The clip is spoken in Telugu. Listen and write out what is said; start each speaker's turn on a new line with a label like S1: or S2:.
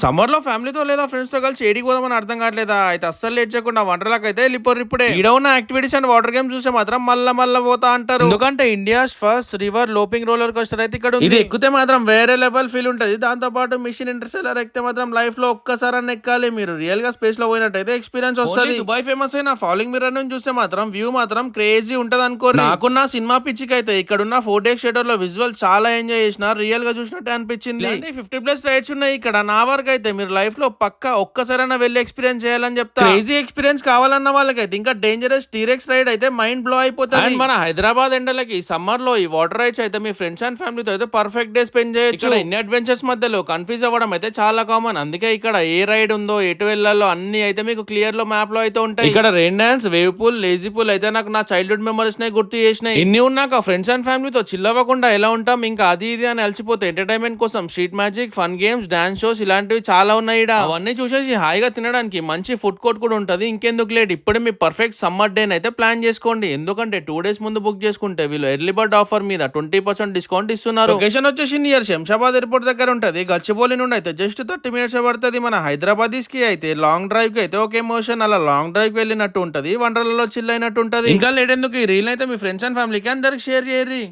S1: సమ్మర్ లో ఫ్యామిలీతో లేదా ఫ్రెండ్స్ తో కలిసి ఏడికి పోదామని అర్థం కావట్లేదా? అయితే అస్సలు లేట్ చేయకుండా వండర్లాకి అయితే వెళ్ళిపోరు ఇప్పుడే. ఈడ ఉన్న యాక్టివిటీస్ అండ్ వాటర్ గేమ్స్ చూస్తే మాత్రం మళ్ళా పోతా అంటారు. ఎందుకంటే India's first river looping roller coaster అయితే ఇక్కడ ఉంది. ఇది ఎక్కితే మాత్రం వేరే లెవెల్ ఫీల్ ఉంటది. దాంతో పాటు మిషన్ ఇంటర్స్టెల్లార్ ఎక్కితే మాత్రం లైఫ్ లో ఒక్కసారి ఎక్కాలి. మీరు రియల్ గా స్పేస్ లో పోయినట్టయితే ఎక్స్పీరియన్స్ వస్తుంది. దుబాయ్ ఫేమస్ అయిన ఫాలింగ్ మిర్రర్ నుంచి చూస్తే మాత్రం వ్యూ మాత్రం క్రేజీ ఉంటది అనుకో. నాకున్న సినిమా పిచ్చికి అయితే ఇక్కడ ఉన్న 4D థియేటర్ లో విజువల్ చాలా ఎంజాయ్ చేసిన, రియల్ గా చూసినట్టు అనిపించింది. 50+ రైడ్స్ ఉన్నాయి ఇక్కడ. నా వరకు అయితే మీరు లైఫ్ లో పక్కా ఒక్కసారైనా వెళ్ళి ఎక్స్పీరియన్స్ చేయాలని చెప్తా. క్రేజీ ఎక్స్పీరియన్స్ కావాలన్న వాళ్ళకైతే ఇంకా డేంజరస్ టీరెక్స్ రైడ్ అయితే మైండ్ బ్లో అయిపోతుంది. మన హైదరాబాద్ ఎండలకి సమ్మర్ లో ఈ వాటర్ రైడ్స్ అయితే మీ ఫ్రెండ్స్ అండ్ ఫ్యామిలీతో అయితే పర్ఫెక్ట్ డే స్పెండ్ చేయొచ్చు. ఇన్ని అడ్వెంచర్స్ మధ్యలో కన్ఫ్యూజ్ అవ్వడం అయితే చాలా కామన్. అందుకే ఇక్కడ ఏ రైడ్ ఉందో, ఎటు వెళ్ళాలో అన్ని అయితే మీకు క్లియర్ లో మ్యాప్ లో అయితే ఉంటాయి. ఇక్కడ rain dance, wave pool, lazy pool అయితే నాకు నా చైల్డ్హుడ్ మెమరీస్ నే గుర్తు చేసినాయి. ఇన్ని ఉన్నాక ఫ్రెండ్స్ అండ్ ఫ్యామిలీతో చిల్ అవ్వకుండా ఎలా ఉంటాం, ఇంకా అది ఇది అని అలసిపోతే ఎంటర్టైన్మెంట్ కోసం street magic, fun games, dance shows ఇలాంటివి చాలా ఉన్నాయి. అవన్నీ చూసేసి హాయిగా తినడానికి మంచి ఫుడ్ కోర్ట్ కూడా ఉంటది. ఇంకెందుకు లేట్, ఇప్పుడే మీ పర్ఫెక్ట్ సమ్మర్ డే అయితే ప్లాన్ చేసుకోండి. ఎందుకంటే 2 days ముందు బుక్ చేసుకుంటే వీళ్ళు ఎర్లీ బర్డ్ ఆఫర్ మీద 20% డిస్కౌంట్ ఇస్తున్నారు. లొకేషన్ వచ్చేసి నియర్ శంషాబాద్ ఎయిర్పోర్ట్ దగ్గర ఉంటది. గచ్చిబౌలి నుండి అయితే జస్ట్ 30 minutes పడుతుంది. మన హైదరాబాదీస్ కి అయితే లాంగ్ డ్రైవ్ కి అయితే ఒక ఎమోషన్, అలా లాంగ్ డ్రైవ్ కి వెళ్ళినట్టు ఉంటది, వండర్లలో చిల్ అయినట్టు ఉంటది. ఇంకా లేట్ ఎందుకు, ఈ రీల్ అయితే మీ ఫ్రెండ్స్ అండ్ ఫ్యామిలీకి అందరికి షేర్ చేయరి.